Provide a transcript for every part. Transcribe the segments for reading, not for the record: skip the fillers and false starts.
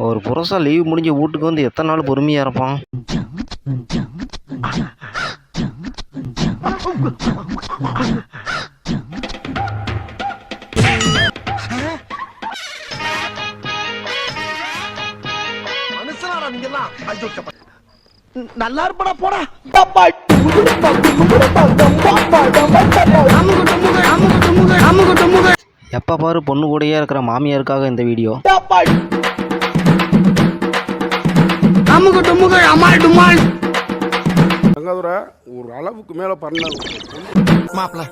ஒரு புருஷன் லீவ் முடிஞ்சு வீட்டுக்கு வந்து எத்தனை நாள் பொறுமையாக இருப்பான்? நல்லா இருப்படா போடா. எப்போ பாரு பொண்ணு கூடயே இருக்கிற மாமியாருக்காக இந்த வீடியோ. ஒரு அளவுக்கு மேல பண்ண மாப்பிள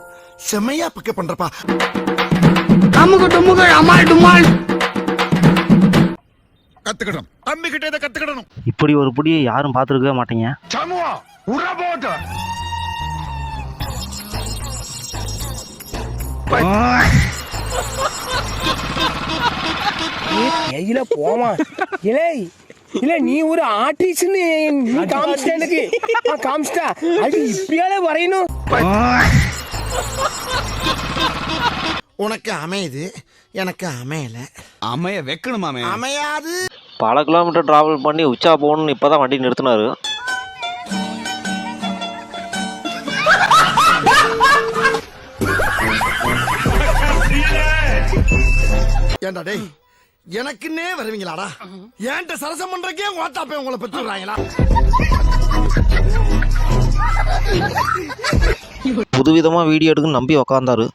செம்மையா பிக்கப் பண்றப்பா. கத்துக்கணும் தம்பி கிட்ட இதை கத்துக்கணும். இப்படி ஒரு புடியை யாரும் பார்த்துருக்கவே மாட்டீங்க. போமா இலே இல்ல நீ ஒரு ஆர்டிஸ்ட்னு நீ காமிச்சிட்ட எனக்கு. காமிச்சிட்டா அது இப்படியாலே வரையணும். உனக்கு அமையுது எனக்கு அமையல. அமைய வைக்கணுமாமே. அமையாது. பல கிலோமீட்டர் டிராவல் பண்ணி உச்சா போகணும்னு இப்போதான் வண்டி நிறுத்தினாரு. ஏண்டா டேய் எனக்குன்னே வருவீங்களாடா? ஏன்ட்ட சரசம் பண்றக்கே ஓட்டாப்பே உங்களை பெற்றுறாங்களா? புதுவிதமா வீடியோ எடுக்குன்னு நம்பி உக்காந்தாரு.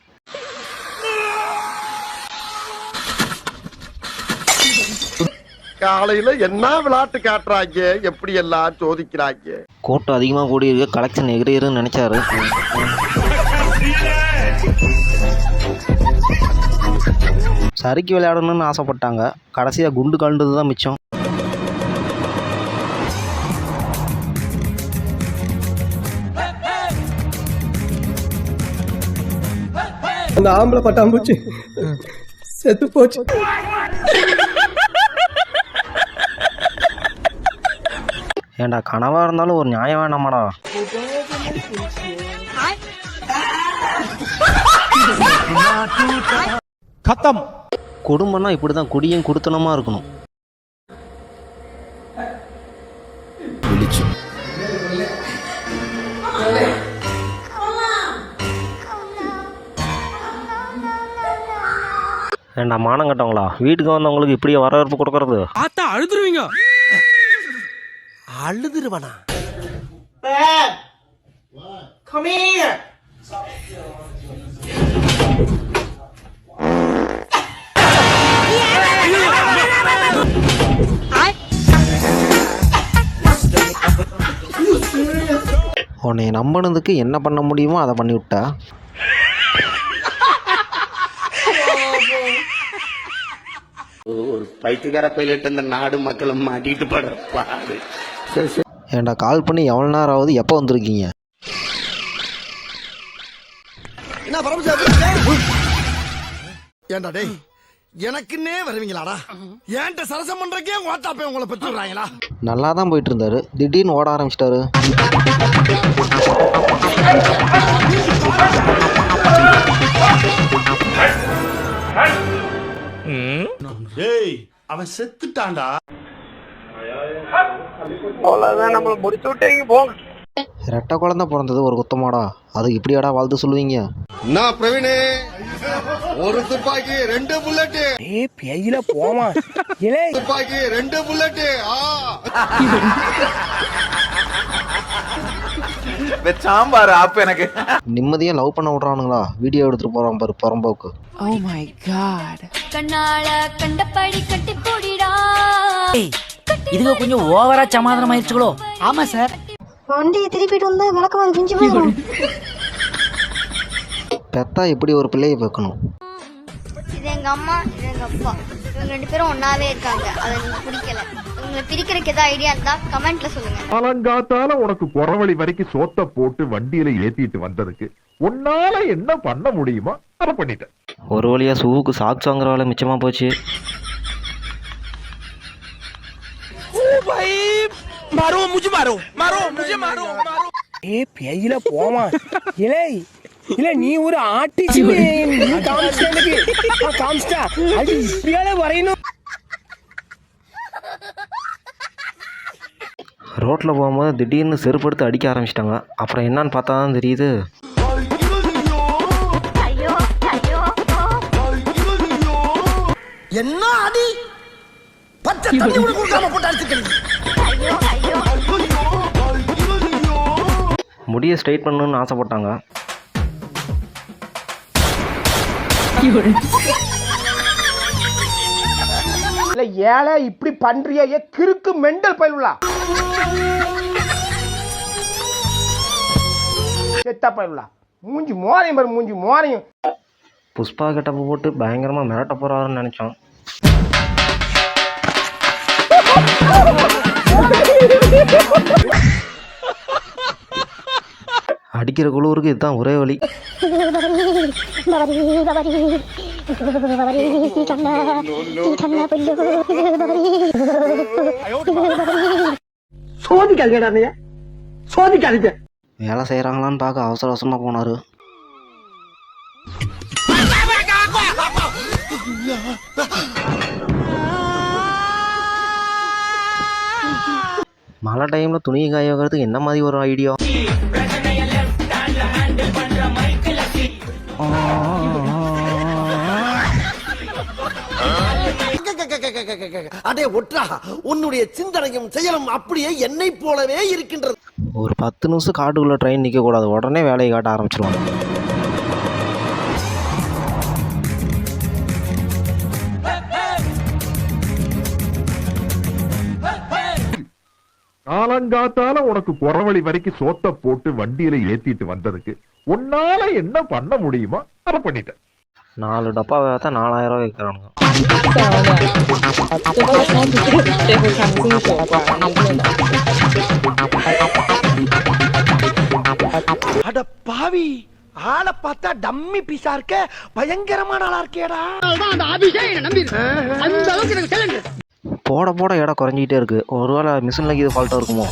காலையில என்ன விளையாட்டு காட்டுறாங்க, எப்படி எல்லாம் சோதிக்கிறாங்க. கூட்டம் அதிகமா கூடி இருக்க கலெக்ஷன் எகிரின்னு நினைச்சாரு. சறுக்கி விளையாடணும்னு ஆசைப்பட்டாங்க. கடைசியா குண்டு கலண்டது தான் மிச்சம். அந்த ஆம்பளை பட்டாம்பூச்சி செத்து போச்சு. ஏண்டா கனவா இருந்தாலும் ஒரு நியாயம் வேணாமாடா? கத்தம். குடும்பம்னா இப்படிதான் குடியும் குடுத்தனமா இருக்கணும். ஏண்டா மானம் கட்டவங்களா, வீட்டுக்கு வந்தவங்களுக்கு இப்படியே வரவேற்பு கொடுக்கறது? ஆத்தா அழுதுருவீங்க. அழுதுருவனா? உன்னை நம்பினதுக்கு என்ன பண்ண முடியுமோ அதை பண்ணி விட்டா. ஒரு பைத்தியக்கார பைலட் அந்த நாடு மக்களும் மாட்டிட்டு படுறாரு. ஏண்டா கால் பண்ணி எவ்வளோ நேரம் ஆகுது, எப்போ வந்திருக்கீங்க? என்ன ஏண்டா டேய் எனக்குன்னே வருவீங்களாடா? ஏன்ட்ட சரசம் பண்றக்கே ஓட்டாப்பே உங்களை பெற்றுறாங்களா? நல்லா தான் போயிட்டு இருந்தாரு, திடீர்னு ஓட ஆரம்பிச்சிட்டாரு. டேய் அவன் செத்துட்டான்டா. அவ்வளவுதான் நம்மள முடிச்சு விட்டீங்க போங்க. ரெட்டை குழந்தை பிறந்தது ஒரு குத்தமாடா, அது இப்படியாடா வாழ்த்து சொல்லுவீங்க? நான் பிரவீனே, ஒரு துப்பாக்கி 2 புல்லட். பேயில போமா இலே துப்பாக்கி 2 புல்லட். சாம்பார் ஆப் எனக்கு நிம்மதியா லவ் பண்ண விடுறானுங்களா? வீடியோ எடுத்துட்டு போறான் பாரு புறம்போக்கு. Oh my god. கண்ணால கண்டபடி கட்டி போடிடா. இதுக்கு கொஞ்சம் ஓவரா சமாதானம் ஆயிடுச்சுங்களோ? ஆமா சார். வண்டியை திருப்பிட்டு வந்தா விளக்கமாறு பிஞ்சு போயிடும். பெத்தா இப்படி ஒரு பிள்ளையை வைக்கணும். இது எங்க அம்மா, இது எங்க அப்பா, இவங்க 2 பேரும் ஒன்னாவே இருக்காங்க. அது எனக்கு பிடிக்கல. உங்களை பிரிக்கிறதுக்கு ஏதாவது ஐடியா இருந்தா கமெண்ட்ல சொல்லுங்க. அலங்காத்தால உனக்கு குறவழி வரைக்கும் சோத்த போட்டு வண்டியில ஏத்திட்டு வந்ததுக்கு உன்னால என்ன பண்ண முடியுமோ அதை பண்ணிட்டேன். ஒரு வழியா சூவுக்கு சாக்ஸ் வாங்குற வேலை மிச்சமா போச்சு. मारो मुझे मारो मारो मुझे मारो मारो. பேயில போமா இலே இல்ல நீ ஒரு ஆர்டிஸ்ட் நீ காமிச்சிட்ட எனக்கு. காமிச்சிட்டா அது இப்படியாலே வரையணும். ரோட்டில் போகும்போது திடீர்னு செருப்பு எடுத்து அடிக்க ஆரம்பிச்சிட்டாங்க. அப்புறம் என்னன்னு பார்த்தா தான் தெரியுது, என்ன அடி பச்சை தண்ணி கூட கொடுக்காம போட்டு அடிச்சுக்கிறீங்க. முடியை ஸ்ட்ரைட் பண்ணணும்னு ஆசைப்பட்டாங்க. இல்ல ஏழை இப்படி பண்றியே கிறுக்கு மெண்டல் பயிலுலா செத்தா பயிலுலா மூஞ்சி மோரையும் பாரு, மூஞ்சி மோரையும். புஷ்பா கெட்டப்ப போட்டு பயங்கரமாக மிரட்ட போகிறாருன்னு நினச்சோம். அடிக்கிற குழுவுக்கு இதுதான் ஒரே வழி. சோதிக்காதீங்க, சோதிக்காதீங்க. வேலை செய்கிறாங்களான்னு பார்க்க அவசர அவசரமாக போனார். மழை டைமில் துணி காய வைக்கிறதுக்கு என்ன மாதிரி ஒரு ஐடியா? அடே ஒற்றா, உன்னுடைய சிந்தனையும் செயலும் அப்படியே என்னை போலவே இருக்கின்றது. ஒரு 10 நிமிஷம் காட்டுக்குள்ளே ட்ரெயின் நிற்கக்கூடாது, உடனே வேலையை காட்ட ஆரம்பிச்சிருவாங்க. காலங்காத்தால உனக்கு குறவழி வரைக்கும் சோத்த போட்டு வண்டியில ஏத்திட்டு வந்ததுக்கு உன்னால என்ன பண்ண முடியுமோ அதை பண்ணிட்டேன். 4 டப்பா வேகத்தான் 4000 ரூபா வைக்கிறானுங்க. அட பாவி, ஆளை பார்த்தா டம்மி பீஸா இருக்க, பயங்கரமான ஆளா இருக்கேடா. போட போட எடை குறைஞ்சிக்கிட்டே இருக்கு. ஒருவேளை மிஷினில் இது ஃபால்ட்டாக இருக்குமோ?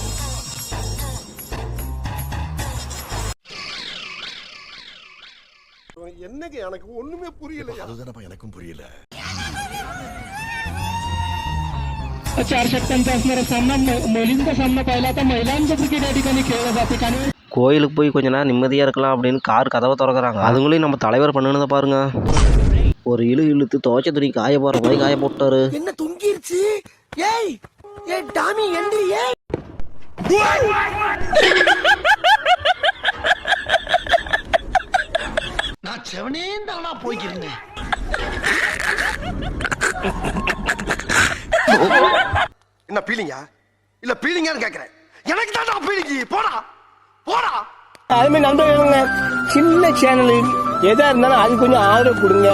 என்னங்க எனக்கு ஒண்ணுமே புரியல. அதுதானப்பா எனக்கும் புரியல. கோயிலுக்கு போய் கொஞ்ச நேரம் நிம்மதியாக இருக்கலாம் அப்படின்னு கார் கதவை திறக்கிறாங்க. அதுங்களையும் நம்ம தலைவர் பண்ணுனதை பாருங்க. ஒரு இழுத்து துவைச்ச துணி காய போற மாதிரி காய போட்டாரு. என்ன தொங்கிருச்சு? ஏய் ஏய் டாமி எந்திரி. ஏய் நான் செவனேந்தானா போய்க்கிருந்தேன். என்ன பீலிங்கா? இல்ல பீலிங்கான்னு கேக்குறேன். எனக்கு தான் பீலிங்கி. போடா போடா. அதுமாதிரி நண்பர்களுங்க, சின்ன சேனல் எதா இருந்தாலும் அது கொஞ்சம் ஆதரவு கொடுங்க.